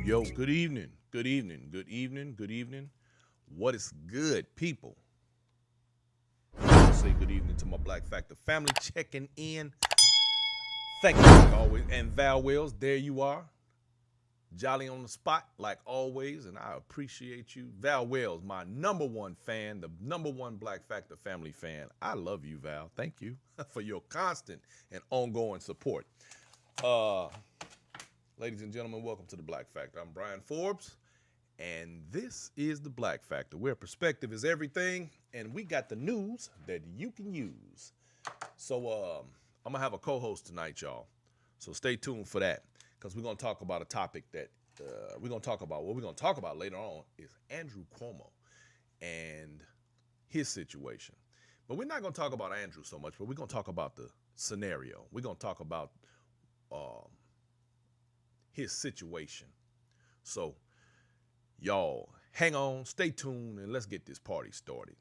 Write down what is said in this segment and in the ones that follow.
Yo, good evening, good evening, good evening, good evening. What is good, people? Say good evening to my Black Factor family checking in. Thank you like always. And Val Wells, there you are. Jolly on the spot like always, and I appreciate you. Val Wells, my number one fan, the number one Black Factor family fan. I love you, Val. Thank you for your constant and ongoing support. Uh, Ladies and gentlemen, welcome to the Black Factor. I'm Brian Forbes, and this is the Black Factor, where perspective is everything, and we got the news that you can use. So I'm gonna have a co-host tonight, y'all. So stay tuned for that, because we're gonna talk about a topic that we're gonna talk about. What we're gonna talk about later on is Andrew Cuomo and his situation. But we're not gonna talk about Andrew so much, but we're gonna talk about the scenario. We're gonna talk about um, his situation. So, y'all, hang on, stay tuned, and let's get this party started.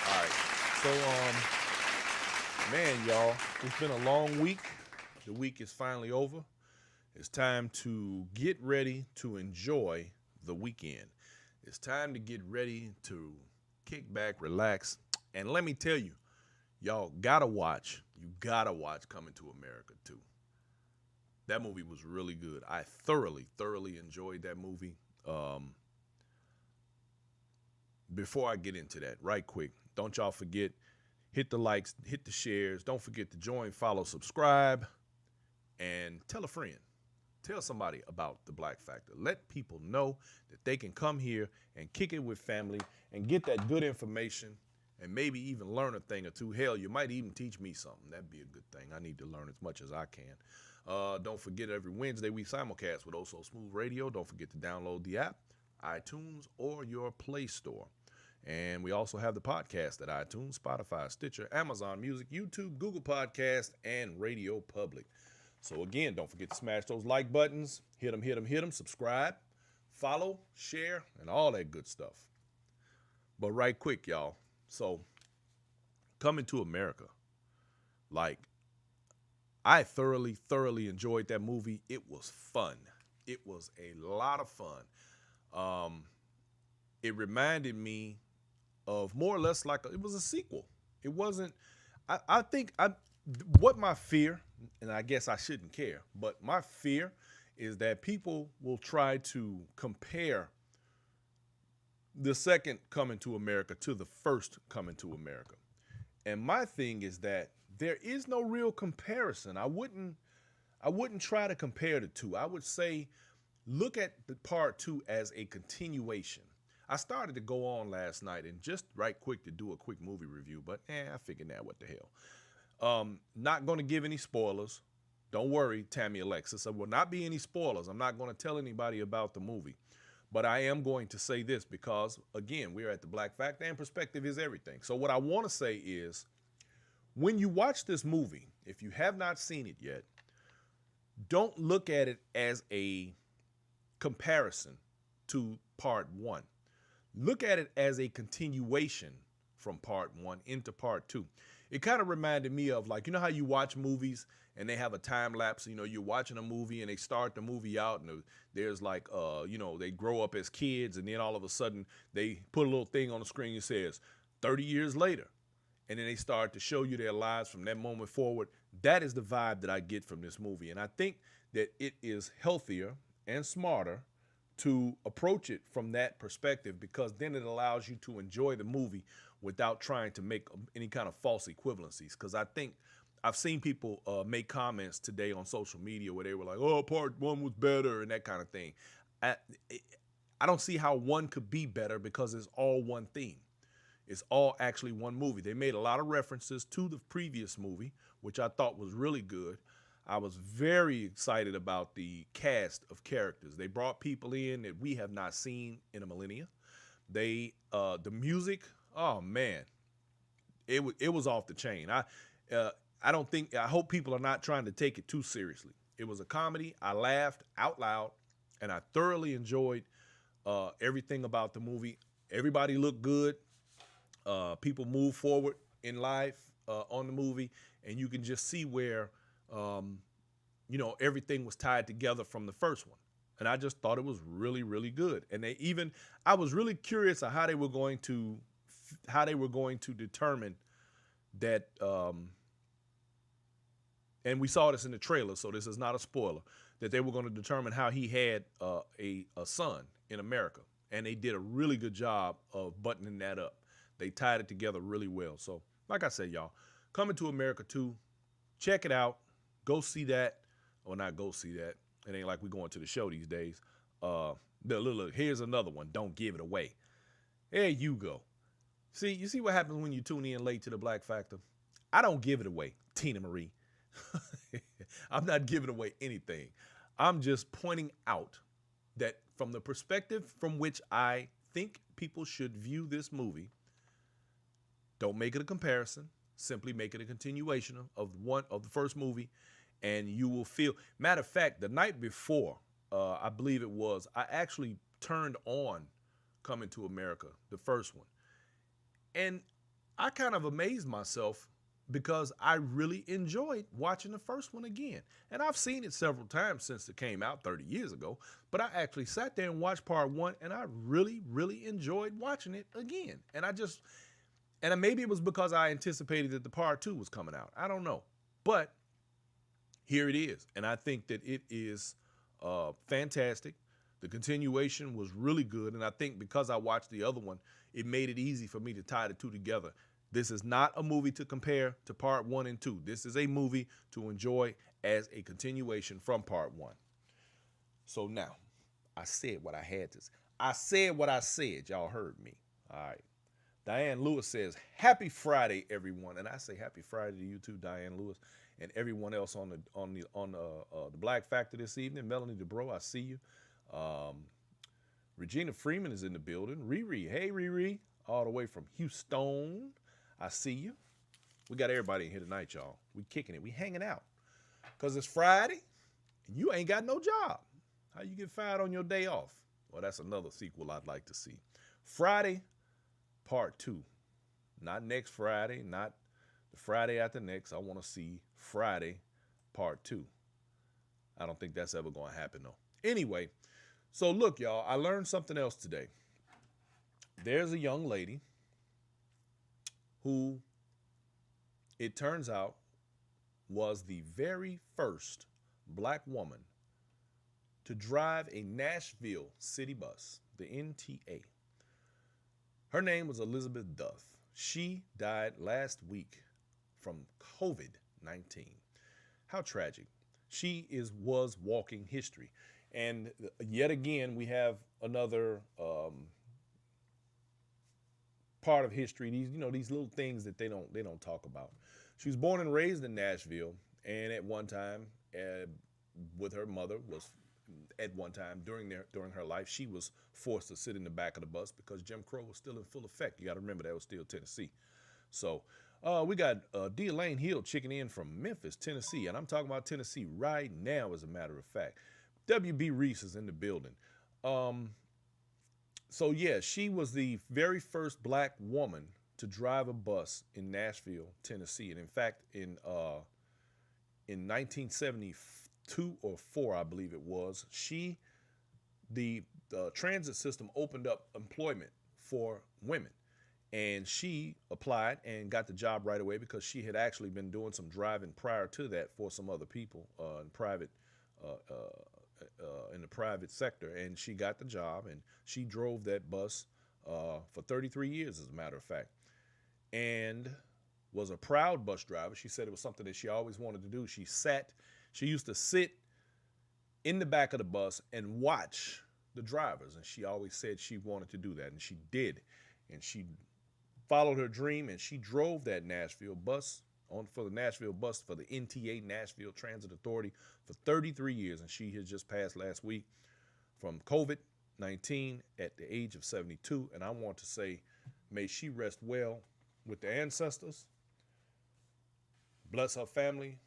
All right. So, man, y'all, it's been a long week. The week is finally over. It's time to get ready to enjoy the weekend. It's time to get ready to kick back, relax. And let me tell you, y'all gotta watch. You gotta watch Coming to America too. That movie was really good. I thoroughly enjoyed that movie. Before I get into that, right quick, don't y'all forget, hit the likes, hit the shares. Don't forget to join, follow, subscribe, and tell a friend. Tell somebody about the Black Factor. Let people know that they can come here and kick it with family and get that good information and maybe even learn a thing or two. Hell, you might even teach me something. That'd be a good thing. I need to learn as much as I can. Don't forget, every Wednesday we simulcast with Oh So Smooth Radio. Don't forget to download the app, iTunes, or your Play Store. And we also have the podcast at iTunes, Spotify, Stitcher, Amazon Music, YouTube, Google Podcast, and Radio Public. So again, don't forget to smash those like buttons. Hit them, subscribe, follow, share, and all that good stuff. But right quick, y'all. So, Coming to America. Like, I thoroughly enjoyed that movie. It was fun. It was a lot of fun. It reminded me of more or less like it was a sequel. It wasn't. I think what my fear, and I guess I shouldn't care, but my fear is that people will try to compare the second Coming to America to the first Coming to America. And my thing is that there is no real comparison. I wouldn't try to compare the two. I would say look at the part two as a continuation. I started to go on last night and just right quick to do a quick movie review, but I figured now what the hell. Not going to give any spoilers. Don't worry, Tammy Alexis. There will not be any spoilers. I'm not going to tell anybody about the movie. But I am going to say this because, again, we're at the Black Factor and perspective is everything. So what I want to say is when you watch this movie, if you have not seen it yet, don't look at it as a comparison to part one. Look at it as a continuation from part one into part two. It kind of reminded me of, like, you know how you watch movies and they have a time lapse. You know, you're watching a movie and they start the movie out and there's like, they grow up as kids and then all of a sudden they put a little thing on the screen that says 30 years later. And then they start to show you their lives from that moment forward. That is the vibe that I get from this movie. And I think that it is healthier and smarter to approach it from that perspective, because then it allows you to enjoy the movie without trying to make any kind of false equivalencies. Because I think I've seen people make comments today on social media where they were like, oh, part one was better and that kind of thing. I don't see how one could be better because it's all one theme. It's all actually one movie. They made a lot of references to the previous movie, which I thought was really good. I was very excited about the cast of characters. They brought people in that we have not seen in a millennia. The music, oh man, it was off the chain. Uh, I hope people are not trying to take it too seriously. It was a comedy. I laughed out loud, and I thoroughly enjoyed everything about the movie. Everybody looked good. People move forward in life on the movie, and you can just see where um, everything was tied together from the first one. And I just thought it was really, really good. And I was really curious of how they were going to determine that. And we saw this in the trailer, so this is not a spoiler. That they were going to determine how he had a son in America, and they did a really good job of buttoning that up. They tied it together really well. So, like I said, y'all, Coming to America 2, check it out. Go see that. Or not go see that. It ain't like we going to the show these days. Look, here's another one. Don't give it away. There you go. See, you see what happens when you tune in late to the Black Factor? I don't give it away, Tina Marie. I'm not giving away anything. I'm just pointing out that from the perspective from which I think people should view this movie, don't make it a comparison. Simply make it a continuation of the first movie, and you will feel. Matter of fact, the night before, I believe it was, I actually turned on Coming to America, the first one, and I kind of amazed myself because I really enjoyed watching the first one again. And I've seen it several times since it came out 30 years ago, but I actually sat there and watched part one, and I really, really enjoyed watching it again. And maybe it was because I anticipated that the part two was coming out. I don't know. But here it is. And I think that it is fantastic. The continuation was really good. And I think because I watched the other one, it made it easy for me to tie the two together. This is not a movie to compare to part 1 and 2. This is a movie to enjoy as a continuation from part 1. So now, I said what I had to say. I said what I said. Y'all heard me. All right. Diane Lewis says, "Happy Friday, everyone." And I say happy Friday to you too, Diane Lewis, and everyone else on the Black Factor this evening. Melanie DeBro, I see you. Regina Freeman is in the building. Riri, hey Riri, all the way from Houston. I see you. We got everybody in here tonight, y'all. We kicking it. We hanging out. Because it's Friday, and you ain't got no job. How you get fired on your day off? Well, that's another sequel I'd like to see. Friday, part 2. Not next Friday, not the Friday after next. I want to see Friday, part 2. I don't think that's ever going to happen, though. Anyway, so look, y'all, I learned something else today. There's a young lady who, it turns out, was the very first black woman to drive a Nashville city bus, the NTA. Her name was Elizabeth Duff. She died last week from COVID-19. How tragic. She was walking history. And yet again, we have another part of history. These little things that they don't talk about. She was born and raised in Nashville, and at one time, with her mother, was at one time during her life, she was forced to sit in the back of the bus because Jim Crow was still in full effect. You got to remember that was still Tennessee. So we got D'Elaine Hill checking in from Memphis, Tennessee, and I'm talking about Tennessee right now, as a matter of fact. WB Reese is in the building. So yeah, she was the very first black woman to drive a bus in Nashville, Tennessee, and in fact, in 1972 or 4, I believe it was, the transit system opened up employment for women, and she applied and got the job right away because she had actually been doing some driving prior to that for some other people in the private sector, and she got the job, and she drove that bus for 33 years, as a matter of fact, and was a proud bus driver. She said it was something that she always wanted to do. She used to sit in the back of the bus and watch the drivers, and she always said she wanted to do that, and she did, and she followed her dream, and she drove that Nashville bus for the NTA, Nashville Transit Authority, for 33 years, and she has just passed last week from COVID-19 at the age of 72, and I want to say, may she rest well with the ancestors. Bless her family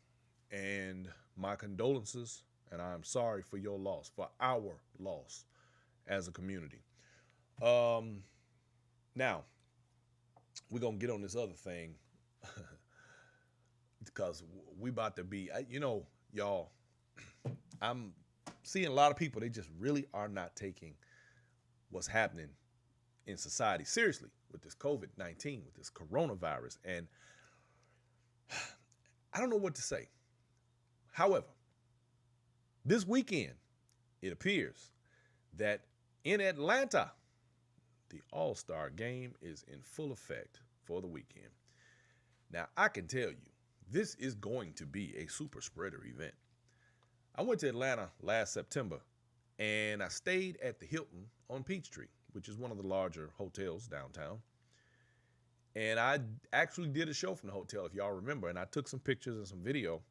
and my condolences. And I'm sorry for your loss, for our loss as a community. Um, Now, we're going to get on this other thing because we about to be, y'all, I'm seeing a lot of people, they just really are not taking what's happening in society seriously with this COVID-19, with this coronavirus. And I don't know what to say. However, this weekend, it appears that in Atlanta, the All-Star game is in full effect for the weekend. Now, I can tell you, this is going to be a super spreader event. I went to Atlanta last September and I stayed at the Hilton on Peachtree, which is one of the larger hotels downtown. And I actually did a show from the hotel, if y'all remember, and I took some pictures and some video,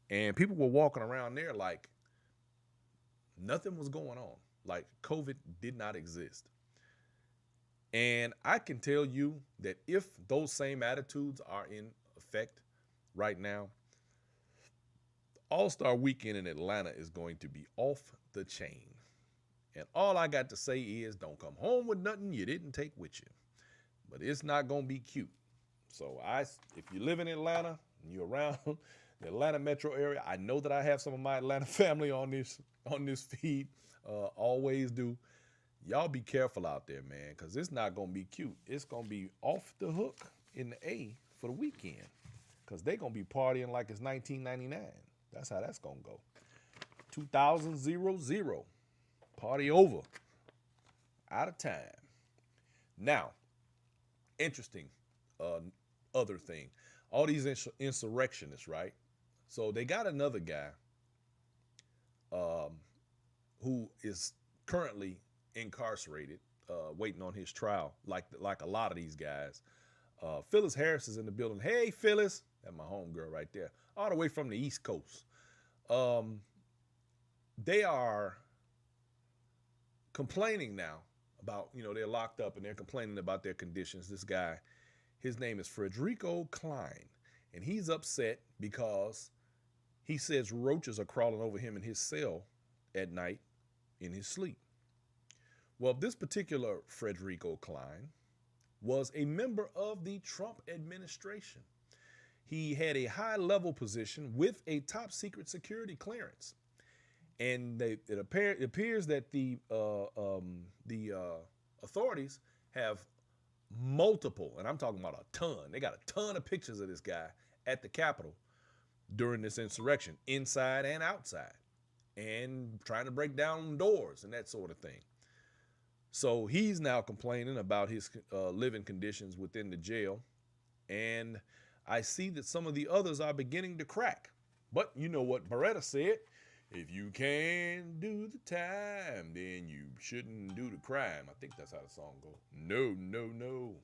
and people were walking around there like nothing was going on, like COVID did not exist. And I can tell you that if those same attitudes are in effect right now, All-Star Weekend in Atlanta is going to be off the chain. And all I got to say is don't come home with nothing you didn't take with you. But it's not going to be cute. So if you live in Atlanta and you're around the Atlanta metro area, I know that I have some of my Atlanta family on this feed. Always do. Y'all be careful out there, man, because it's not going to be cute. It's going to be off the hook in the A for the weekend because they're going to be partying like it's 1999. That's how that's going to go. 2000. Party over. Out of time. Now, interesting other thing. All these insurrectionists, right? So they got another guy who is currently incarcerated, waiting on his trial, like a lot of these guys. Phyllis Harris is in the building. Hey, Phyllis. That's my homegirl right there. All the way from the East Coast. They are complaining now about, they're locked up and they're complaining about their conditions. This guy, his name is Frederico Klein, and he's upset because he says roaches are crawling over him in his cell at night in his sleep. Well, this particular Frederico Klein was a member of the Trump administration. He had a high-level position with a top-secret security clearance. And it appears that the authorities have multiple, and I'm talking about a ton. They got a ton of pictures of this guy at the Capitol during this insurrection, inside and outside, and trying to break down doors and that sort of thing. So he's now complaining about his living conditions within the jail, and I see that some of the others are beginning to crack. But you know what Beretta said? If you can do the time, then you shouldn't do the crime. I think that's how the song goes. No, no, no.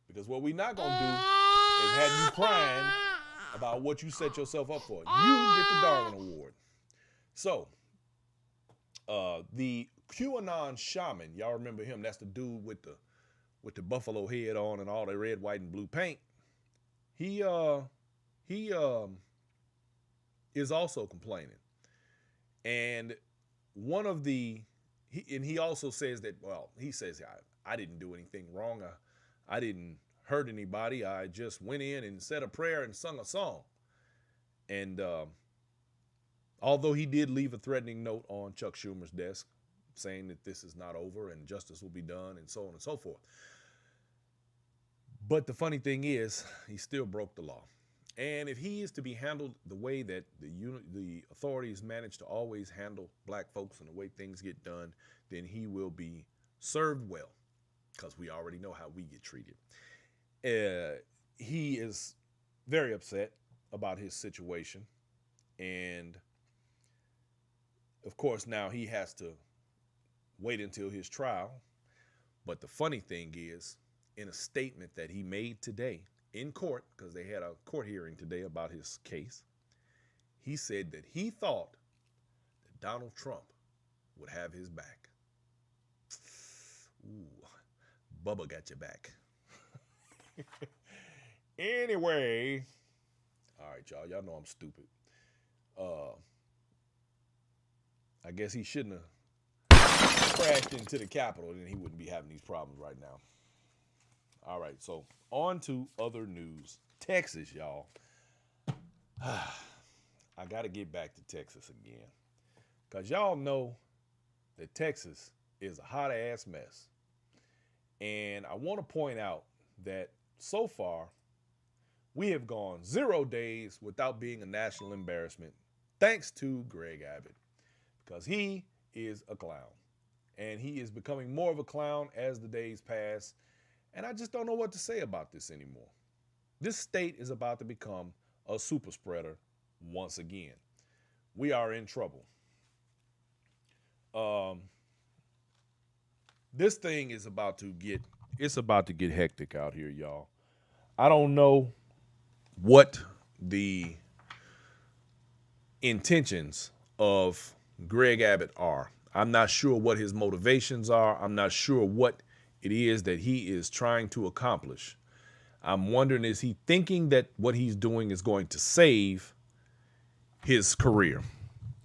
Because what we're not going to do is have you crying about what you set yourself up for. You get the Darwin Award. So, the QAnon shaman, y'all remember him? That's the dude with the buffalo head on and all the red, white, and blue paint. He is also complaining. And one of he also says that, well, he says, I didn't do anything wrong. I didn't hurt anybody. I just went in and said a prayer and sung a song. And although he did leave a threatening note on Chuck Schumer's desk saying that this is not over and justice will be done and so on and so forth. But the funny thing is, he still broke the law. And if he is to be handled the way that the authorities manage to always handle black folks and the way things get done, then he will be served well, because we already know how we get treated. He is very upset about his situation. And, of course, now he has to wait until his trial. But the funny thing is, in a statement that he made today, in court, because they had a court hearing today about his case, he said that he thought that Donald Trump would have his back. Ooh, Bubba got your back. Anyway, all right, right, y'all. Y'all know I'm stupid. I guess he shouldn't have crashed into the Capitol, then he wouldn't be having these problems right now. All right, so on to other news. Texas, y'all. I got to get back to Texas again. Because y'all know that Texas is a hot ass mess. And I want to point out that so far, we have gone 0 days without being a national embarrassment, thanks to Greg Abbott, because he is a clown. And he is becoming more of a clown as the days pass. And I just don't know what to say about this anymore. This state is about to become a super spreader once again. We are in trouble. This thing is about to get hectic out here, y'all. I don't know what the intentions of Greg Abbott are. I'm not sure what his motivations are. I'm not sure what it is that he is trying to accomplish. I'm wondering, is he thinking that what he's doing is going to save his career,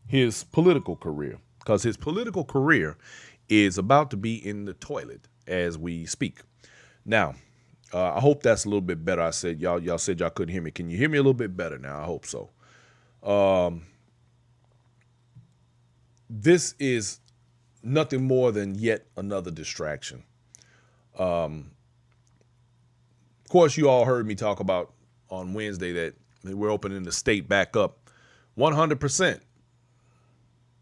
his political career? Because his political career is about to be in the toilet as we speak. Now, I hope that's a little bit better. I said y'all said y'all couldn't hear me. Can you hear me a little bit better now? I hope so. This is nothing more than yet another distraction. Of course, you all heard me talk about on Wednesday that we're opening the state back up 100%.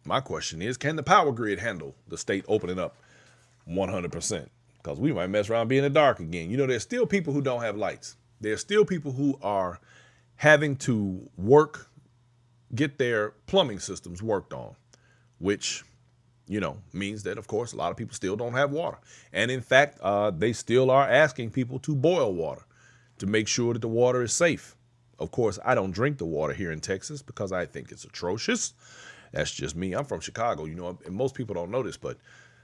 My question is, can the power grid handle the state opening up 100%? Because we might mess around being in the dark again. You know, there's still people who don't have lights. There's still people who are having to get their plumbing systems worked on, which, you know, means that, of course, a lot of people still don't have water. And in fact, they still are asking people to boil water to make sure that the water is safe. Of course, I don't drink the water here in Texas because I think it's atrocious. That's just me. I'm from Chicago, you know, and most people don't know this, but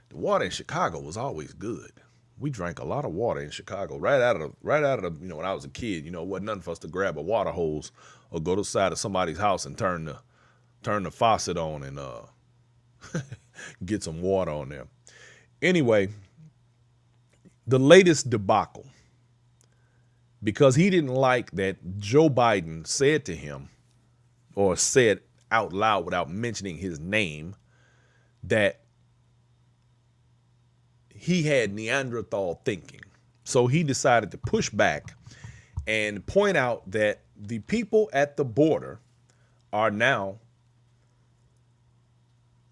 the water in Chicago was always good. We drank a lot of water in Chicago right out of the, you know, when I was a kid, you know, it wasn't nothing for us to grab a water hose or go to the side of somebody's house and turn the faucet on and get some water on there. Anyway, the latest debacle, because he didn't like that Joe Biden said to him, or said out loud without mentioning his name, that he had Neanderthal thinking. So he decided to push back and point out that the people at the border are now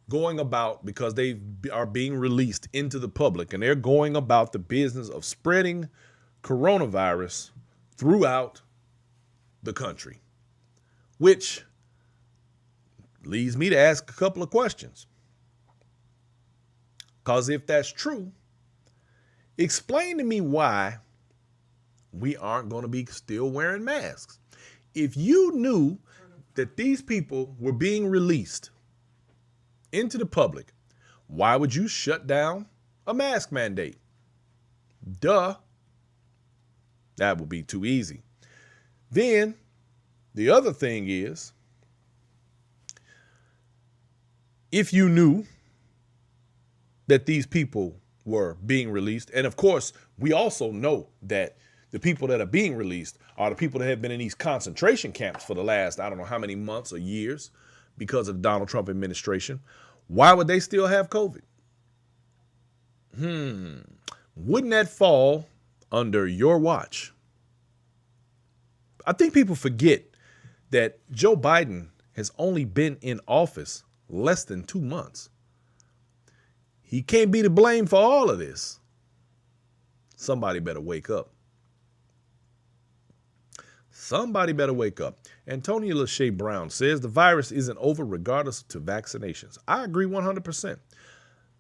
going about, because they are being released into the public, and they're going about the business of spreading coronavirus throughout the country, which leads me to ask a couple of questions. Because if that's true, explain to me why we aren't going to be still wearing masks. If you knew that these people were being released into the public, why would you shut down a mask mandate? Duh. That would be too easy. Then the other thing is, if you knew that these people were being released, and of course, we also know that the people that are being released are the people that have been in these concentration camps for the last, I don't know how many months or years because of the Donald Trump administration. Why would they still have COVID? Wouldn't that fall under your watch? I think people forget that Joe Biden has only been in office less than 2 months. He can't be to blame for all of this. Somebody better wake up. Somebody better wake up. Antonia Lachey Brown says the virus isn't over regardless to vaccinations. I agree 100%.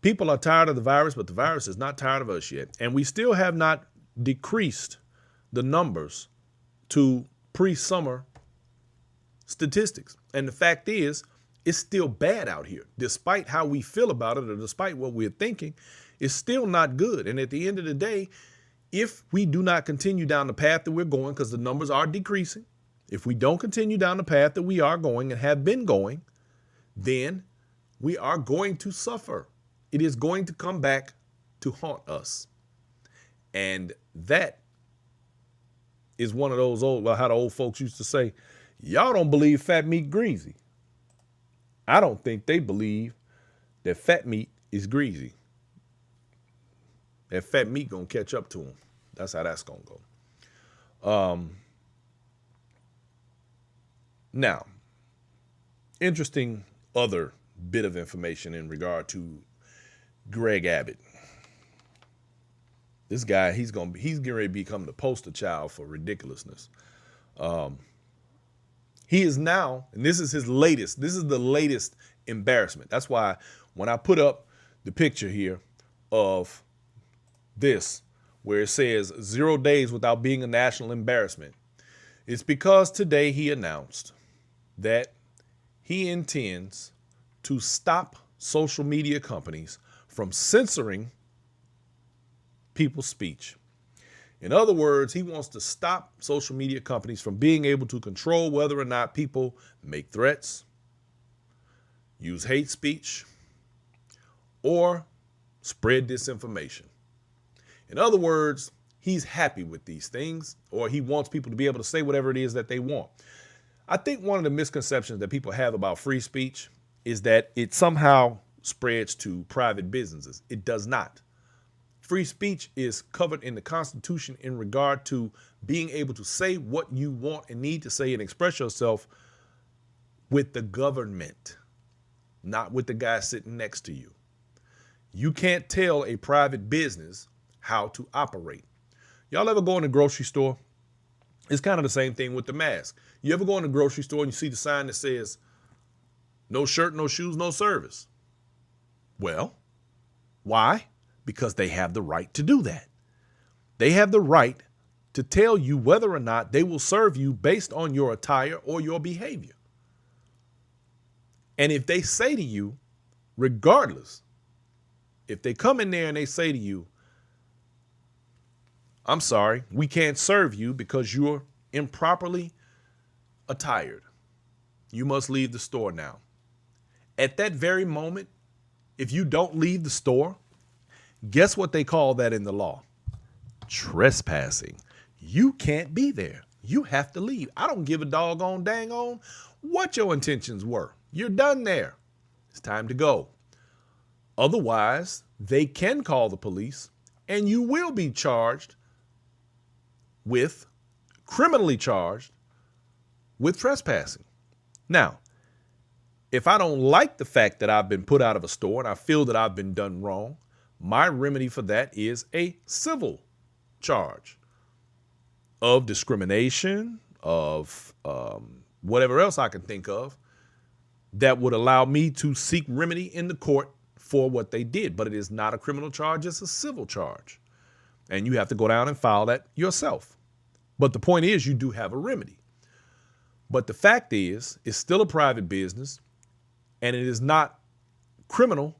People are tired of the virus, but the virus is not tired of us yet. And we still have not decreased the numbers to pre-summer statistics. And the fact is, it's still bad out here. Despite how we feel about it, or despite what we're thinking, it's still not good. And at the end of the day, if we do not continue down the path that we're going, because the numbers are decreasing, If we don't continue down the path that we are going and have been going, then we are going to suffer. It is going to come back to haunt us. And that is one of those old, well, how the old folks used to say, y'all don't believe fat meat greasy. I don't think they believe that fat meat is greasy. That fat meat gonna catch up to them. That's how that's gonna go. Now, interesting other bit of information in regard to Greg Abbott. This guy, he's getting ready to become the poster child for ridiculousness. He is now, and this is the latest embarrassment. That's why when I put up the picture here of this, where it says 0 days without being a national embarrassment, it's because today he announced that he intends to stop social media companies from censoring people's speech. In other words, he wants to stop social media companies from being able to control whether or not people make threats, use hate speech, or spread disinformation. In other words, he's happy with these things, or he wants people to be able to say whatever it is that they want. I think one of the misconceptions that people have about free speech is that it somehow spreads to private businesses. It does not. Free speech is covered in the Constitution in regard to being able to say what you want and need to say and express yourself with the government, not with the guy sitting next to you. You can't tell a private business how to operate. Y'all ever go in a grocery store? It's kind of the same thing with the mask. You ever go in a grocery store and you see the sign that says, no shirt, no shoes, no service? Well, why? Because they have the right to do that. They have the right to tell you whether or not they will serve you based on your attire or your behavior. And if they say to you, regardless, if they come in there and they say to you, I'm sorry, we can't serve you because you're improperly attired. You must leave the store now. At that very moment, if you don't leave the store, guess what they call that in the law? Trespassing. You can't be there. You have to leave. I don't give a doggone dang on what your intentions were. You're done there. It's time to go. Otherwise, they can call the police and you will be criminally charged with trespassing. Now, if I don't like the fact that I've been put out of a store and I feel that I've been done wrong, my remedy for that is a civil charge of discrimination, of whatever else I can think of that would allow me to seek remedy in the court for what they did. But it is not a criminal charge, it's a civil charge. And you have to go down and file that yourself. But the point is, you do have a remedy. But the fact is, it's still a private business, and it is not criminal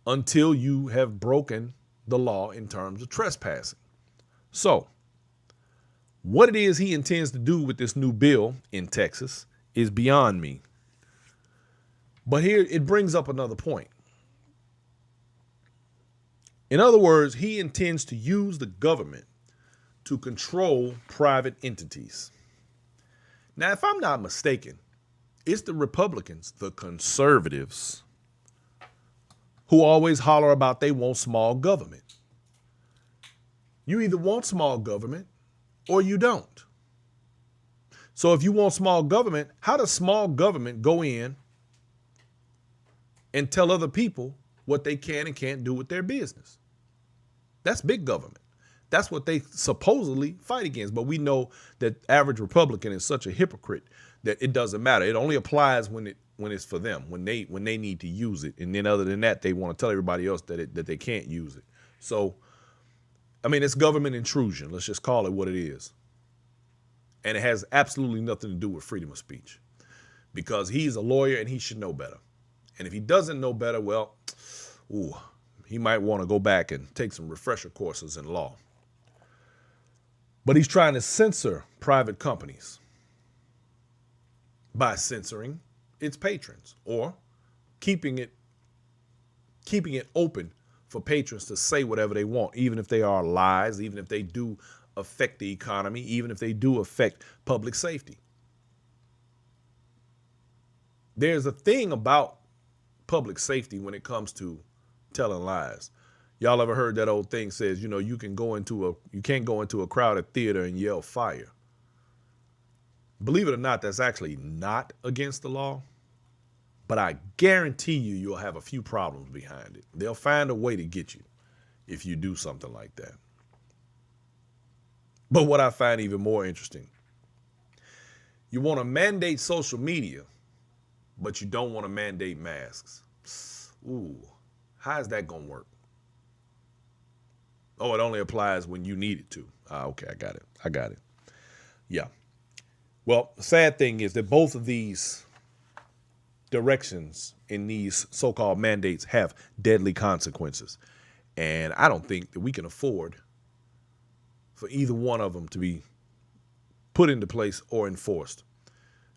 until you have broken the law in terms of trespassing. So, what it is he intends to do with this new bill in Texas is beyond me. But here it brings up another point. In other words, he intends to use the government to control private entities. Now, if I'm not mistaken, it's the Republicans, the conservatives, who always holler about they want small government. You either want small government or you don't. So if you want small government, how does small government go in and tell other people what they can and can't do with their business? That's big government. That's what they supposedly fight against. But we know that average Republican is such a hypocrite that it doesn't matter. It only applies when it's for them, when they need to use it. And then other than that, they want to tell everybody else that they can't use it. So, I mean, it's government intrusion. Let's just call it what it is. And it has absolutely nothing to do with freedom of speech, because he's a lawyer and he should know better. And if he doesn't know better, well, he might want to go back and take some refresher courses in law. But he's trying to censor private companies. by censoring its patrons or keeping it open for patrons to say whatever they want, even if they are lies, even if they do affect the economy, even if they do affect public safety. There's a thing about public safety when it comes to telling lies. Y'all ever heard that old thing says, you can't go into a crowded theater and yell fire. Believe it or not, that's actually not against the law. But I guarantee you'll have a few problems behind it. They'll find a way to get you if you do something like that. But what I find even more interesting, you want to mandate social media, but you don't want to mandate masks. Ooh, how is that going to work? Oh, it only applies when you need it to. Okay, I got it. Yeah. Well, the sad thing is that both of these directions in these so-called mandates have deadly consequences. And I don't think that we can afford for either one of them to be put into place or enforced,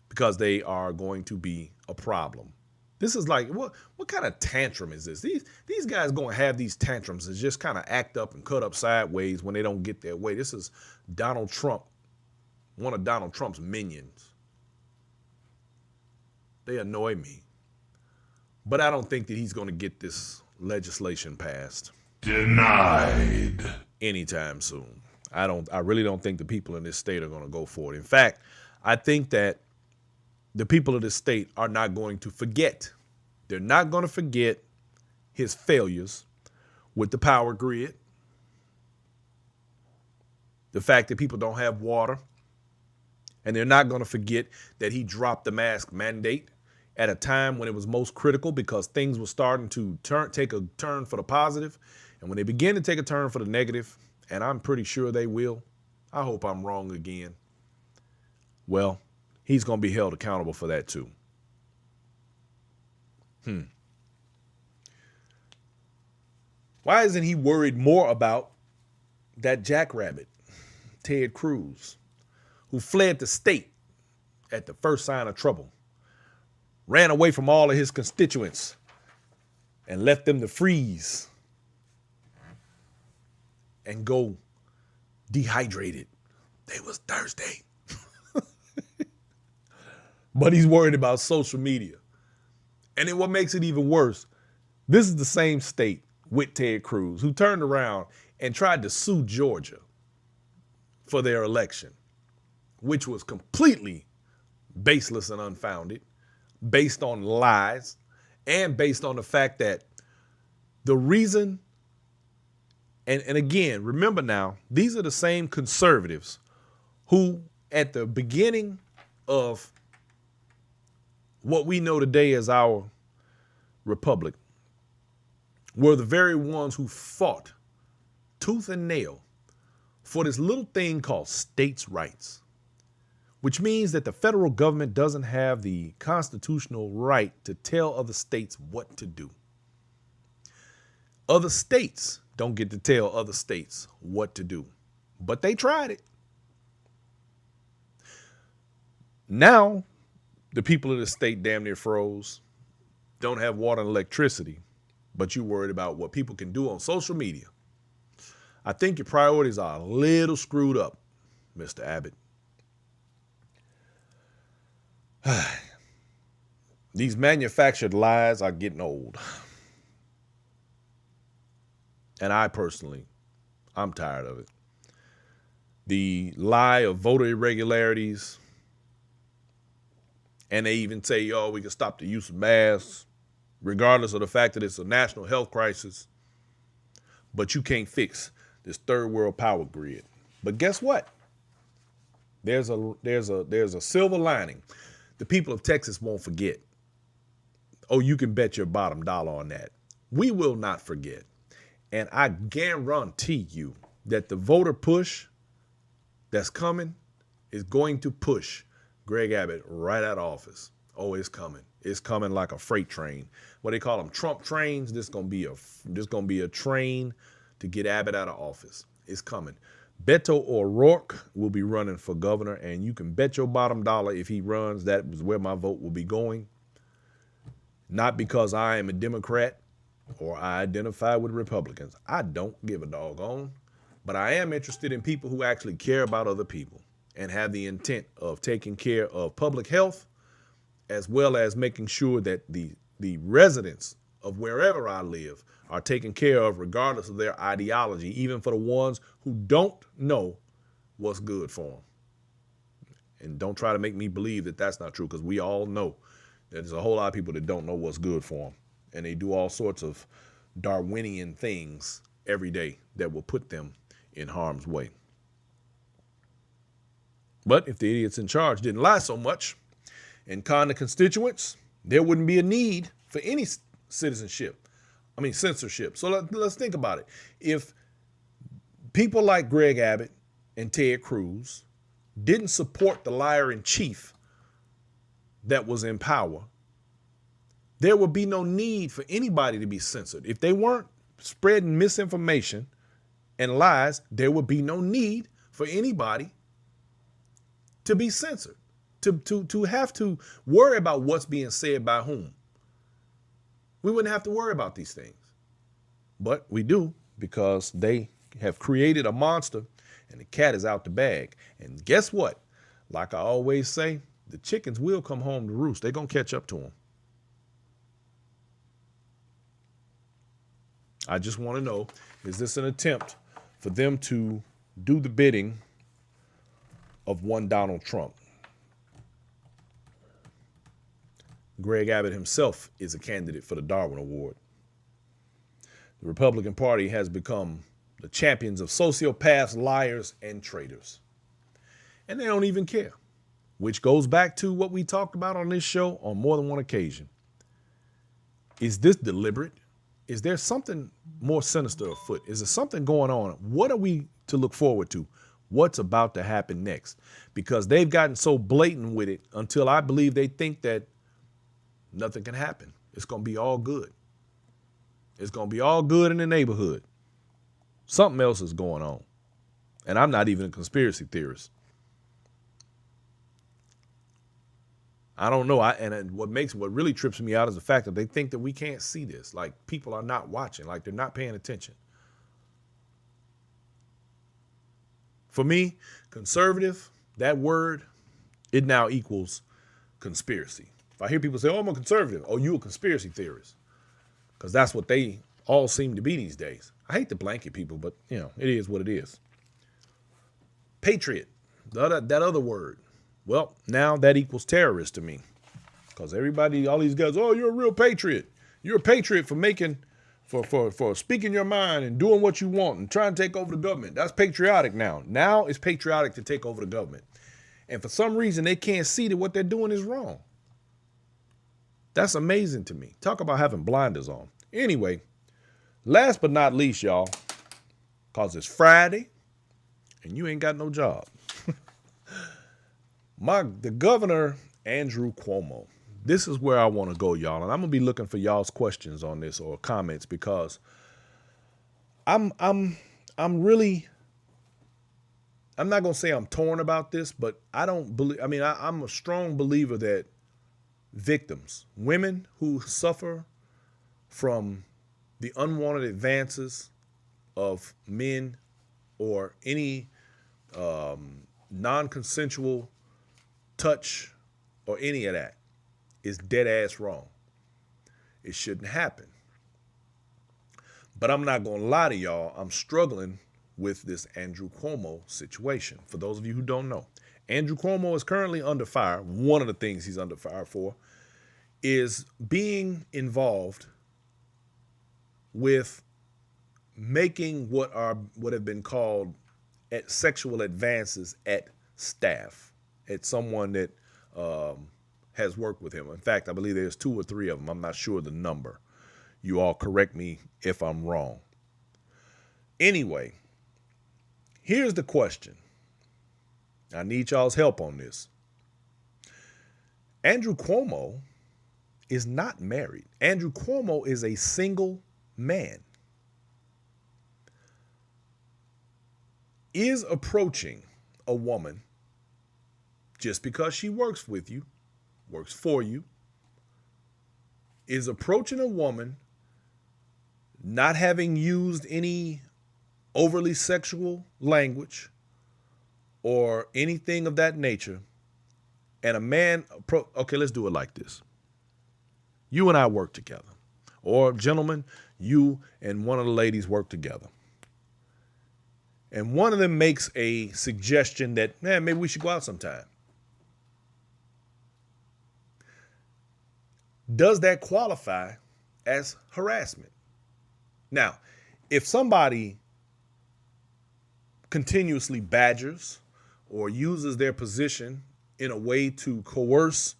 because they are going to be a problem. This is like, what kind of tantrum is this? These guys going to have these tantrums and just kind of act up and cut up sideways when they don't get their way. This is Donald Trump, one of Donald Trump's minions. They annoy me. But I don't think that he's going to get this legislation passed. Denied. Anytime soon. I really don't think the people in this state are going to go for it. In fact, I think that the people of this state are not going to forget. They're not going to forget his failures with the power grid, the fact that people don't have water, and they're not going to forget that he dropped the mask mandate at a time when it was most critical, because things were starting to take a turn for the positive. And when they begin to take a turn for the negative, and I'm pretty sure they will, I hope I'm wrong again, well, he's going to be held accountable for that too. Why isn't he worried more about that jackrabbit, Ted Cruz, who fled the state at the first sign of trouble, ran away from all of his constituents and left them to freeze and go dehydrated? They was thirsty. But he's worried about social media. And then what makes it even worse, this is the same state with Ted Cruz who turned around and tried to sue Georgia for their election, which was completely baseless and unfounded, based on lies, and based on the fact that the reason, and again, remember now, these are the same conservatives who at the beginning of what we know today as our republic were the very ones who fought tooth and nail for this little thing called states' rights, which means that the federal government doesn't have the constitutional right to tell other states what to do. Other states don't get to tell other states what to do, but they tried it. Now, the people of the state damn near froze, don't have water and electricity, but you're worried about what people can do on social media. I think your priorities are a little screwed up, Mr. Abbott. These manufactured lies are getting old. And I personally, I'm tired of it. The lie of voter irregularities, and they even say, oh, we can stop the use of masks, regardless of the fact that it's a national health crisis. But you can't fix this third world power grid. But guess what? There's a silver lining. The people of Texas won't forget. Oh, you can bet your bottom dollar on that. We will not forget. And I guarantee you that the voter push that's coming is going to push Greg Abbott right out of office. Oh, it's coming. It's coming like a freight train. What they call them, Trump trains. This gonna be a train to get Abbott out of office. It's coming Beto O'Rourke will be running for governor, and you can bet your bottom dollar if he runs, that is where my vote will be going. Not because I am a Democrat or I identify with Republicans. I don't give a doggone. But I am interested in people who actually care about other people and have the intent of taking care of public health, as well as making sure that the residents of wherever I live are taken care of regardless of their ideology, even for the ones who don't know what's good for them. And don't try to make me believe that that's not true, because we all know that there's a whole lot of people that don't know what's good for them. And they do all sorts of Darwinian things every day that will put them in harm's way. But if the idiots in charge didn't lie so much and con the constituents, there wouldn't be a need for any censorship. So let's think about it. If people like Greg Abbott and Ted Cruz didn't support the liar in chief that was in power, there would be no need for anybody to be censored. If they weren't spreading misinformation and lies, there would be no need for anybody to be censored, to have to worry about what's being said by whom. We wouldn't have to worry about these things. But we do, because they have created a monster and the cat is out the bag. And guess what? Like I always say, the chickens will come home to roost. They're going to catch up to them. I just want to know, is this an attempt for them to do the bidding of one Donald Trump? Greg Abbott himself is a candidate for the Darwin Award. The Republican Party has become the champions of sociopaths, liars, and traitors. And they don't even care, which goes back to what we talked about on this show on more than one occasion. Is this deliberate? Is there something more sinister afoot? Is there something going on? What are we to look forward to? What's about to happen next? Because they've gotten so blatant with it until I believe they think that nothing can happen. It's going to be all good. It's going to be all good in the neighborhood. Something else is going on. And I'm not even a conspiracy theorist. I don't know. What really trips me out is the fact that they think that we can't see this. Like people are not watching, like they're not paying attention. For me, conservative, that word, it now equals conspiracy. If I hear people say, oh, I'm a conservative, oh, you a conspiracy theorist. Because that's what they all seem to be these days. I hate to blanket people, but, it is what it is. Patriot, that other word. Well, now that equals terrorist to me. Because everybody, all these guys, oh, you're a real patriot. You're a patriot for speaking your mind and doing what you want and trying to take over the government. That's patriotic now. Now it's patriotic to take over the government. And for some reason, they can't see that what they're doing is wrong. That's amazing to me. Talk about having blinders on. Anyway, last but not least, y'all, because it's Friday and you ain't got no job. The governor, Andrew Cuomo. This is where I want to go, y'all. And I'm going to be looking for y'all's questions on this or comments, because I'm not going to say I'm torn about this, but I'm a strong believer that victims, women who suffer from the unwanted advances of men or any non-consensual touch or any of that, is dead ass wrong. It shouldn't happen. But I'm not going to lie to y'all, I'm struggling with this Andrew Cuomo situation. For those of you who don't know, Andrew Cuomo is currently under fire. One of the things he's under fire for is being involved with making what have been called sexual advances at staff, at someone that has worked with him. In fact, I believe there's 2 or 3 of them. I'm not sure the number. You all correct me if I'm wrong. Anyway, here's the question. I need y'all's help on this. Andrew Cuomo is not married. Andrew Cuomo is a single man. is approaching a woman just because she works with you, works for you, is approaching a woman not having used any overly sexual language or anything of that nature, and a man, okay, let's do it like this. You and I work together. Or, gentlemen, you and one of the ladies work together. And one of them makes a suggestion that, man, maybe we should go out sometime. Does that qualify as harassment? Now, if somebody continuously badgers or uses their position in a way to coerce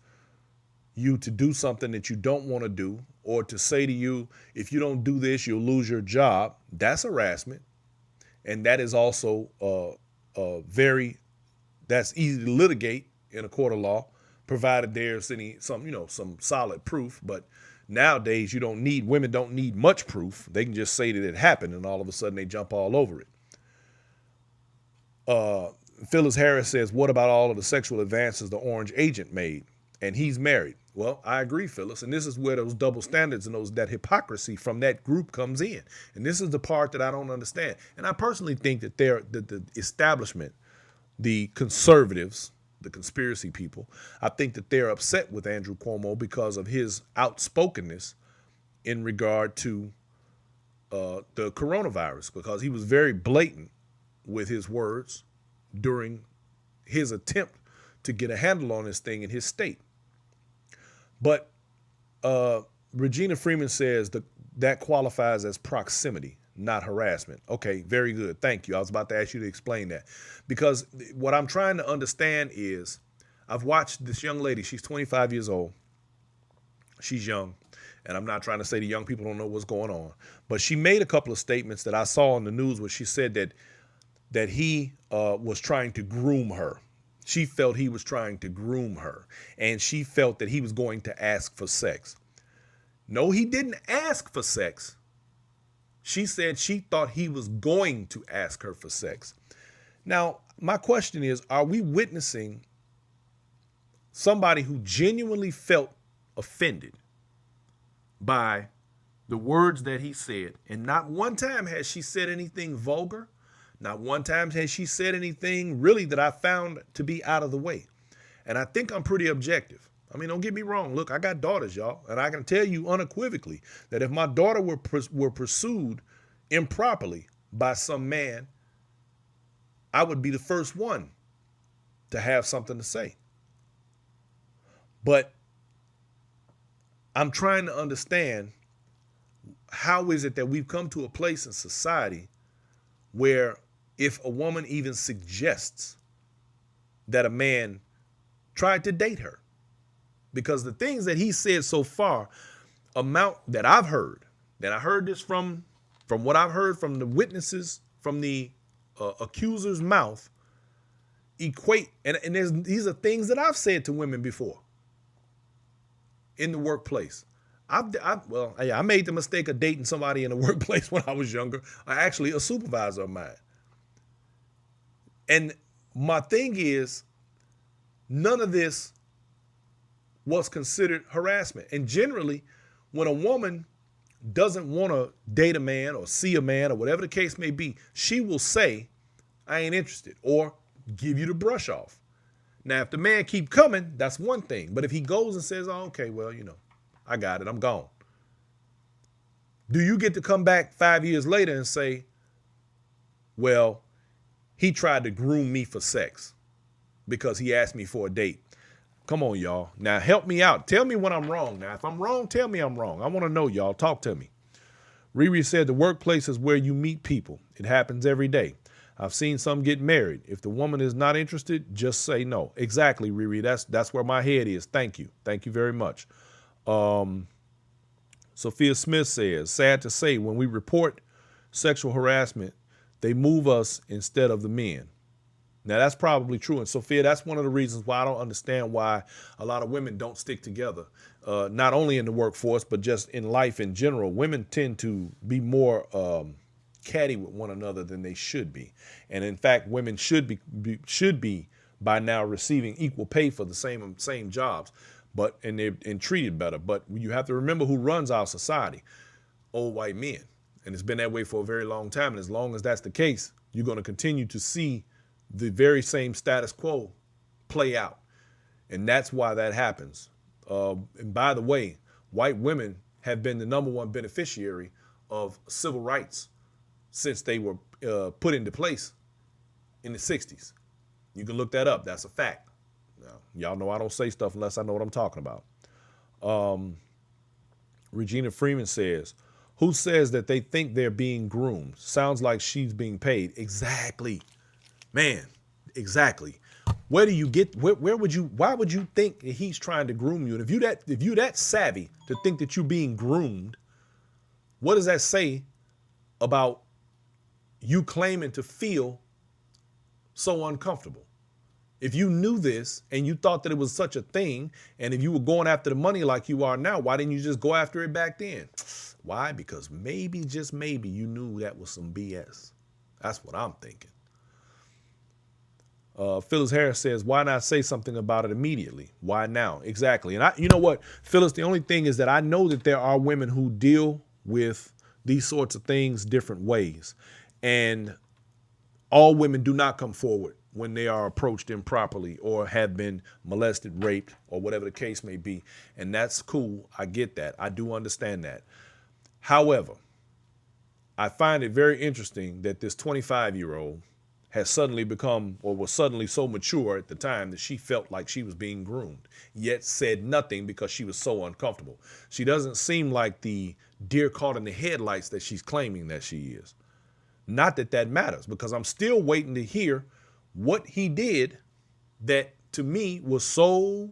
you to do something that you don't want to do, or to say to you, if you don't do this, you'll lose your job, that's harassment. And that is also that's easy to litigate in a court of law, provided there's some solid proof. But nowadays, women don't need much proof. They can just say that it happened, and all of a sudden they jump all over it. Phyllis Harris says, what about all of the sexual advances the orange agent made? And he's married. Well, I agree, Phyllis. And this is where those double standards and that hypocrisy from that group comes in. And this is the part that I don't understand. And I personally think that the establishment, the conservatives, the conspiracy people, I think that they're upset with Andrew Cuomo because of his outspokenness in regard to the coronavirus, because he was very blatant with his words during his attempt to get a handle on this thing in his state. But Regina Freeman says that qualifies as proximity, not harassment. Okay, very good. Thank you. I was about to ask you to explain that. Because what I'm trying to understand is, I've watched this young lady. She's 25 years old. She's young. And I'm not trying to say the young people don't know what's going on. But she made a couple of statements that I saw on the news where she said that he was trying to groom her. She felt he was trying to groom her, and she felt that he was going to ask for sex. No, he didn't ask for sex. She said she thought he was going to ask her for sex. Now, my question is, are we witnessing somebody who genuinely felt offended by the words that he said, and not one time has she said anything vulgar? Not one time has she said anything really that I found to be out of the way. And I think I'm pretty objective. I mean, don't get me wrong. Look, I got daughters, y'all. And I can tell you unequivocally that if my daughter were pursued improperly by some man, I would be the first one to have something to say. But I'm trying to understand, how is it that we've come to a place in society where if a woman even suggests that a man tried to date her, because the things that he said so far amount, that I've heard, that I heard this from what I've heard from the witnesses, from the accuser's mouth, equate, and these are things that I've said to women before in the workplace. I made the mistake of dating somebody in the workplace when I was younger, actually a supervisor of mine. And my thing is, none of this was considered harassment. And generally, when a woman doesn't want to date a man or see a man or whatever the case may be, she will say, I ain't interested, or give you the brush off. Now, if the man keep coming, that's one thing. But if he goes and says, oh, okay, well, I got it, I'm gone. Do you get to come back 5 years later and say, well, he tried to groom me for sex because he asked me for a date? Come on, y'all. Now help me out. Tell me when I'm wrong. Now, if I'm wrong, tell me I'm wrong. I want to know, y'all. Talk to me. Riri said the workplace is where you meet people. It happens every day. I've seen some get married. If the woman is not interested, just say no. Exactly, Riri. That's where my head is. Thank you. Thank you very much. Sophia Smith says, sad to say, when we report sexual harassment, they move us instead of the men. Now, that's probably true. And Sophia, that's one of the reasons why I don't understand why a lot of women don't stick together, not only in the workforce, but just in life in general. Women tend to be more catty with one another than they should be. And in fact, women should be by now receiving equal pay for the same jobs, and they're treated better. But you have to remember who runs our society: old white men. And it's been that way for a very long time. And as long as that's the case, you're going to continue to see the very same status quo play out. And that's why that happens. And by the way, white women have been the number one beneficiary of civil rights since they were put into place in the 60s. You can look that up. That's a fact. Now, y'all know I don't say stuff unless I know what I'm talking about. Regina Freeman says, who says that they think they're being groomed? Sounds like she's being paid. Exactly. Man, exactly. Why would you think that he's trying to groom you? And if you that savvy to think that you're being groomed, what does that say about you claiming to feel so uncomfortable? If you knew this and you thought that it was such a thing, and if you were going after the money like you are now, why didn't you just go after it back then? Why? Because maybe, just maybe, you knew that was some BS. That's what I'm thinking. Phyllis Harris says, why not say something about it immediately? Why now? Exactly. And you know what, Phyllis, the only thing is that I know that there are women who deal with these sorts of things different ways. And all women do not come forward when they are approached improperly or have been molested, raped, or whatever the case may be. And that's cool. I get that. I do understand that. However, I find it very interesting that this 25-year-old has suddenly become, or was suddenly so mature at the time that she felt like she was being groomed, yet said nothing because she was so uncomfortable. She doesn't seem like the deer caught in the headlights that she's claiming that she is. Not that that matters, because I'm still waiting to hear what he did that to me was so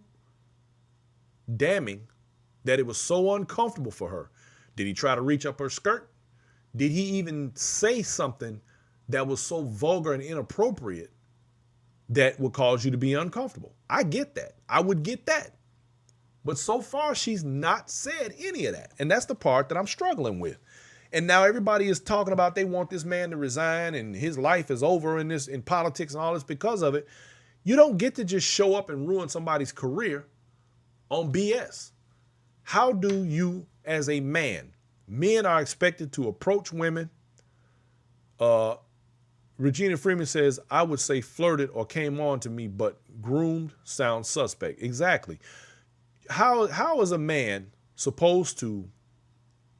damning that it was so uncomfortable for her. Did he try to reach up her skirt? Did he even say something that was so vulgar and inappropriate that would cause you to be uncomfortable? I get that. I would get that. But so far, she's not said any of that. And that's the part that I'm struggling with. And now everybody is talking about they want this man to resign and his life is over in politics and all this because of it. You don't get to just show up and ruin somebody's career on BS. How do you, as a man, men are expected to approach women? Regina Freeman says, I would say flirted or came on to me, but groomed sounds suspect. Exactly. How is a man supposed to,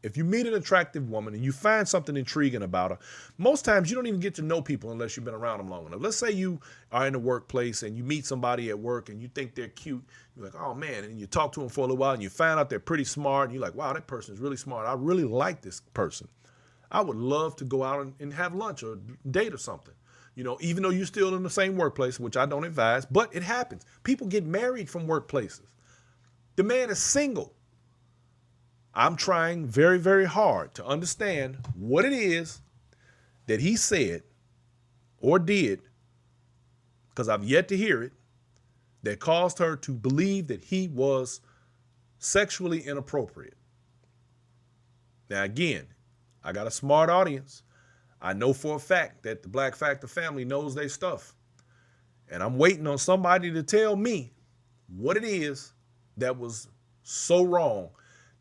if you meet an attractive woman and you find something intriguing about her, most times you don't even get to know people unless you've been around them long enough. Let's say you are in the workplace and you meet somebody at work and you think they're cute. You're like, oh man, and you talk to them for a little while and you find out they're pretty smart. And you're like, wow, that person is really smart. I really like this person. I would love to go out and have lunch or date or something. You know, even though you're still in the same workplace, which I don't advise, but it happens. People get married from workplaces. The man is single. I'm trying very, very hard to understand what it is that he said or did, because I've yet to hear it, that caused her to believe that he was sexually inappropriate. Now, again, I got a smart audience. I know for a fact that the Black Factor family knows their stuff. And I'm waiting on somebody to tell me what it is that was so wrong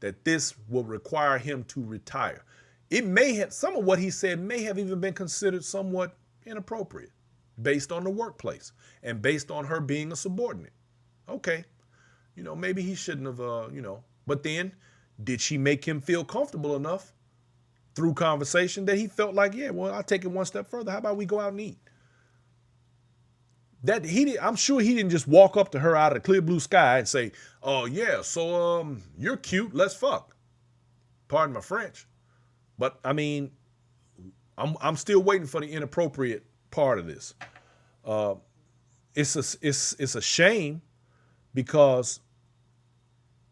that this will require him to retire. It may have, some of what he said may have even been considered somewhat inappropriate based on the workplace and based on her being a subordinate. Okay, maybe he shouldn't have, but then did she make him feel comfortable enough through conversation that he felt like, yeah, well, I'll take it one step further. How about we go out and eat? I'm sure he didn't just walk up to her out of the clear blue sky and say, oh yeah, so you're cute, let's fuck. Pardon my French. But I mean, I'm still waiting for the inappropriate part of this. It's a shame because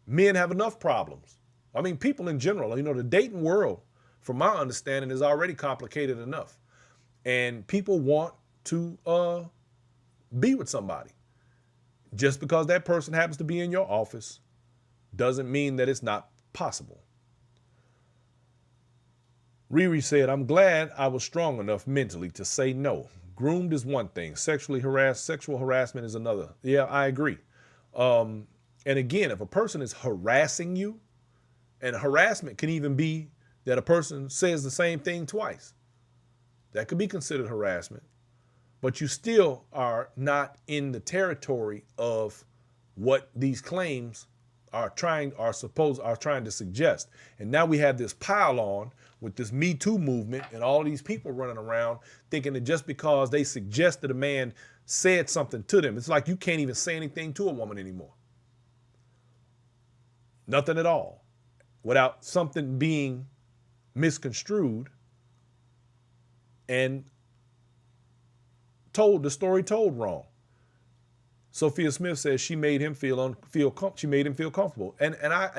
men have enough problems. I mean, people in general, the dating world, from my understanding, is already complicated enough. And people want to be with somebody. Just because that person happens to be in your office doesn't mean that it's not possible. Riri said, I'm glad I was strong enough mentally to say no. Groomed is one thing. Sexual harassment is another. Yeah, I agree. And again, if a person is harassing you, and harassment can even be that a person says the same thing twice. That could be considered harassment. But you still are not in the territory of what these claims are trying to suggest. And now we have this pile on with this Me Too movement and all these people running around thinking that just because they suggest that a man said something to them, it's like you can't even say anything to a woman anymore. Nothing at all. Without something being misconstrued and the story told wrong. Sophia Smith says she made him feel comfortable. And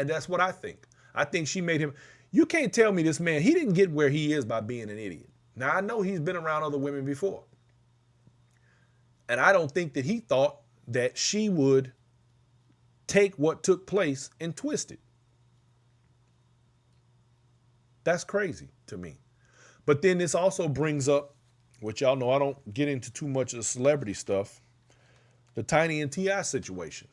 that's what I think. I think she made him. You can't tell me this man, he didn't get where he is by being an idiot. Now, I know he's been around other women before. And I don't think that he thought that she would take what took place and twist it. That's crazy to me. But then this also brings up, which y'all know I don't get into too much of the celebrity stuff, the Tiny and T.I. situation.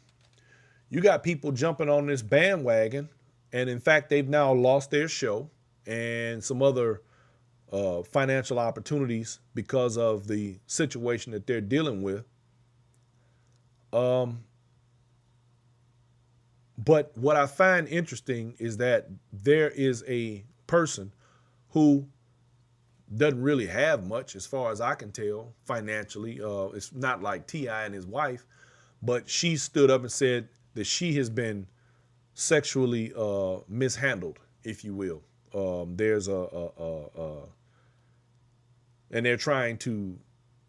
You got people jumping on this bandwagon, and in fact, they've now lost their show and some other financial opportunities because of the situation that they're dealing with. But what I find interesting is that there is a person who doesn't really have much, as far as I can tell, financially. It's not like T.I. and his wife, but she stood up and said that she has been sexually mishandled, if you will. And they're trying to,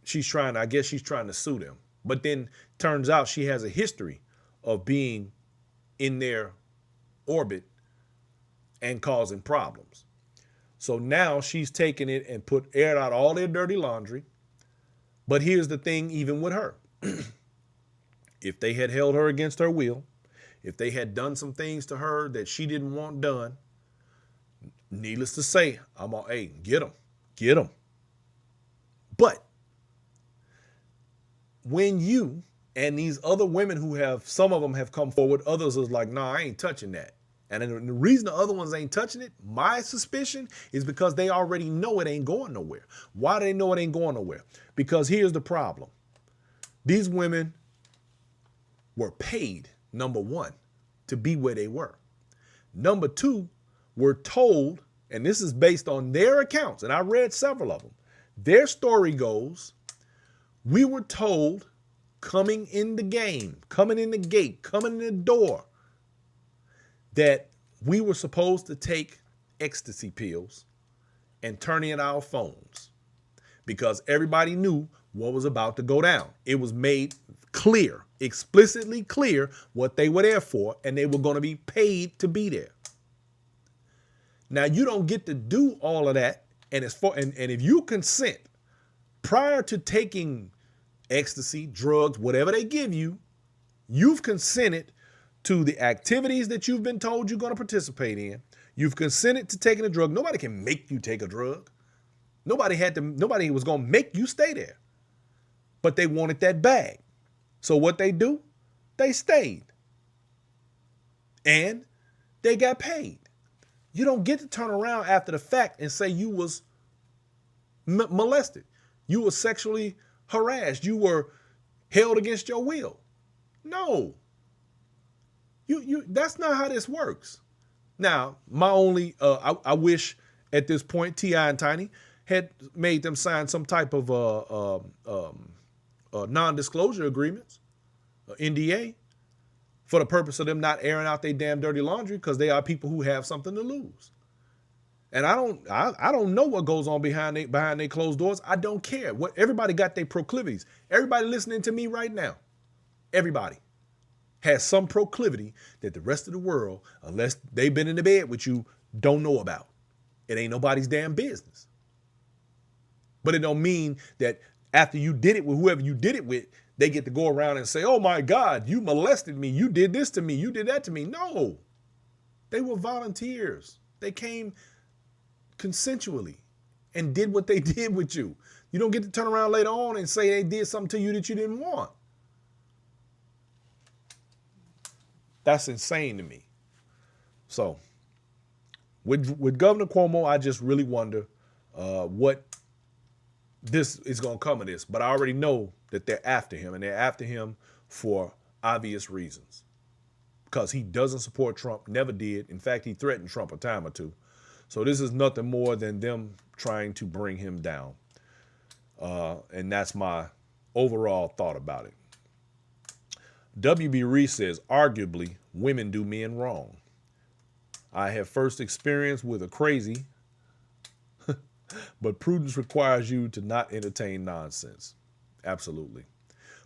she's trying to sue them. But then turns out she has a history of being in their orbit and causing problems. So now she's taken it and aired out all their dirty laundry. But here's the thing, even with her. If they had held her against her will, if they had done some things to her that she didn't want done, needless to say, hey, get them. But when you and these other women some of them have come forward, others is like, nah, I ain't touching that. And the reason the other ones ain't touching it, my suspicion, is because they already know it ain't going nowhere. Why do they know it ain't going nowhere? Because here's the problem. These women were paid, number one, to be where they were. Number two, were told, and this is based on their accounts, and I read several of them. Their story goes, we were told coming in the game, coming in the gate, coming in the door, that we were supposed to take ecstasy pills and turn in our phones because everybody knew what was about to go down. It was made clear, explicitly clear what they were there for, and they were going to be paid to be there. Now, you don't get to do all of that, and if you consent prior to taking ecstasy, drugs, whatever they give you, you've consented to the activities that you've been told you're going to participate in. You've consented to taking a drug. Nobody can make you take a drug. Nobody was going to make you stay there. But they wanted that bag. So what they do? They stayed. And they got paid. You don't get to turn around after the fact and say you was molested. You were sexually harassed. You were held against your will. No. That's not how this works. Now, I wish at this point T.I. and Tiny had made them sign some type of non-disclosure agreements, NDA, for the purpose of them not airing out their damn dirty laundry, because they are people who have something to lose. And I don't know what goes on behind their closed doors. I don't care. Everybody got their proclivities. Everybody listening to me right now, everybody has some proclivity that the rest of the world, unless they've been in the bed with you, don't know about. It ain't nobody's damn business. But it don't mean that after you did it with whoever you did it with, they get to go around and say, oh my God, you molested me. You did this to me. You did that to me. No, they were volunteers. They came consensually and did what they did with you. You don't get to turn around later on and say they did something to you that you didn't want. That's insane to me. So with Governor Cuomo, I just really wonder what this is going to come of this. But I already know that they're after him, and they're after him for obvious reasons. Because he doesn't support Trump, never did. In fact, he threatened Trump a time or two. So this is nothing more than them trying to bring him down. And that's my overall thought about it. W.B. Reese says, arguably, women do men wrong. I have first experience with a crazy, but prudence requires you to not entertain nonsense. Absolutely.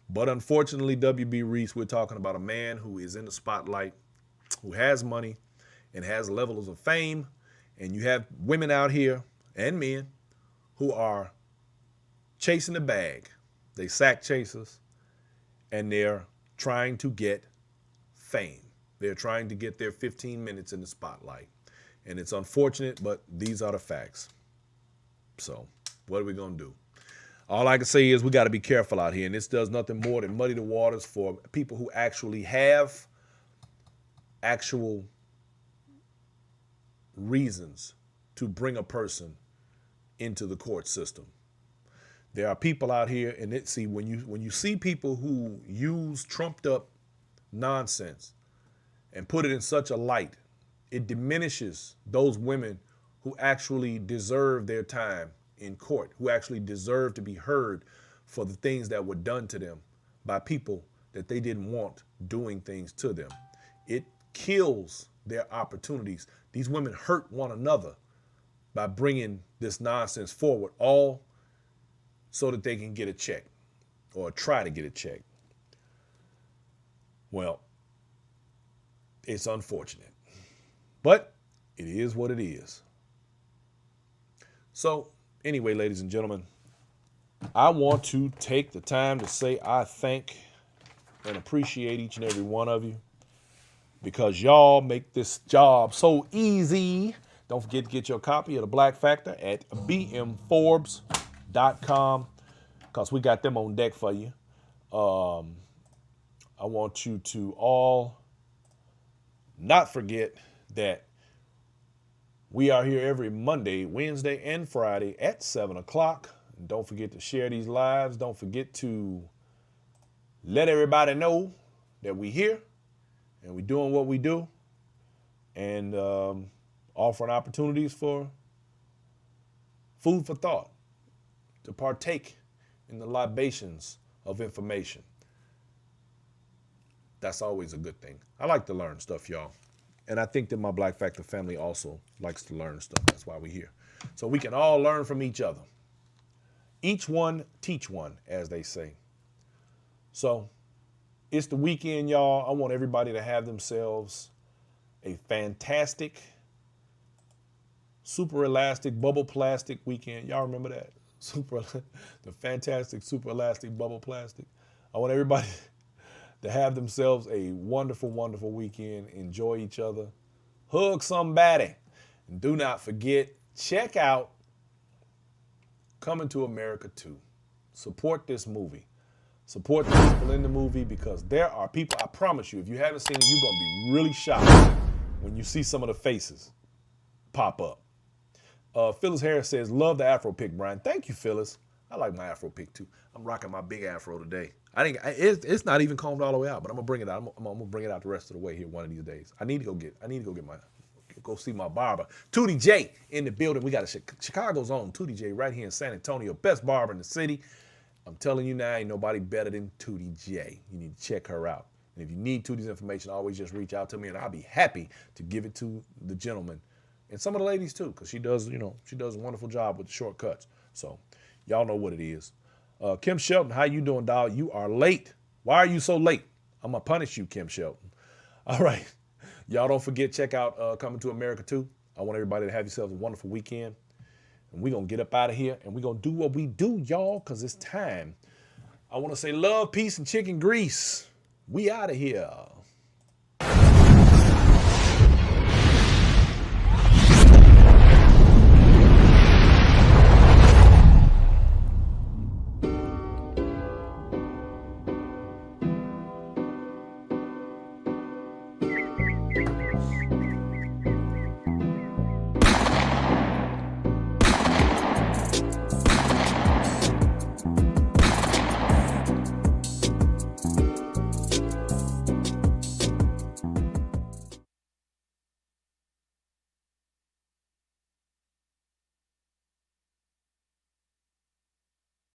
But unfortunately, W.B. Reese, we're talking about a man who is in the spotlight, who has money and has levels of fame. And you have women out here and men who are chasing the bag. They sack chasers, and they're trying to get fame. They're trying to get their 15 minutes in the spotlight. And it's unfortunate, but these are the facts. So what are we going to do? All I can say is we got to be careful out here. And this does nothing more than muddy the waters for people who actually have actual reasons to bring a person into the court system. There are people out here, and when you see people who use trumped up nonsense and put it in such a light, it diminishes those women who actually deserve their time in court, who actually deserve to be heard for the things that were done to them by people that they didn't want doing things to them. It kills their opportunities. These women hurt one another by bringing this nonsense forward, all so that they can get a check or try to get a check. Well, it's unfortunate, but it is what it is. So anyway, ladies and gentlemen, I want to take the time to say I thank and appreciate each and every one of you, because y'all make this job so easy. Don't forget to get your copy of The Black Factor at bmforbes.com, because we got them on deck for you. I want you to all not forget that we are here every Monday, Wednesday, and Friday at 7 o'clock. And don't forget to share these lives. Don't forget to let everybody know that we're here and we're doing what we do, and offering opportunities for food for thought, to partake in the libations of information. That's always a good thing. I like to learn stuff, y'all. And I think that my Black Factor family also likes to learn stuff. That's why we're here. So we can all learn from each other. Each one, teach one, as they say. So it's the weekend, y'all. I want everybody to have themselves a fantastic, super elastic, bubble plastic weekend. Y'all remember that? The fantastic, super elastic bubble plastic. I want everybody to have themselves a wonderful, wonderful weekend. Enjoy each other. Hug somebody. And do not forget, check out Coming to America 2. Support this movie. Support the people in the movie, because there are people, I promise you, if you haven't seen it, you're going to be really shocked when you see some of the faces pop up. Phyllis Harris says, love the Afro pick, Brian. Thank you, Phyllis. I like my Afro pick too. I'm rocking my big Afro today. It's not even combed all the way out, but I'm gonna bring it out. I'm gonna bring it out the rest of the way here one of these days. I need to go see my barber, Tootie J, in the building. We got a Chicago's own Tootie J right here in San Antonio, best barber in the city. I'm telling you now, ain't nobody better than Tootie J. You need to check her out. And if you need Tootie's information, always just reach out to me, and I'll be happy to give it to the gentleman and some of the ladies too, because she does a wonderful job with the shortcuts. So y'all know what it is. Kim Shelton, how you doing, dog? You are late. Why are you so late? I'm going to punish you, Kim Shelton. All right. Y'all don't forget, check out Coming to America 2. I want everybody to have yourselves a wonderful weekend. And we're going to get up out of here, and we're going to do what we do, y'all, because it's time. I want to say love, peace, and chicken grease. We out of here.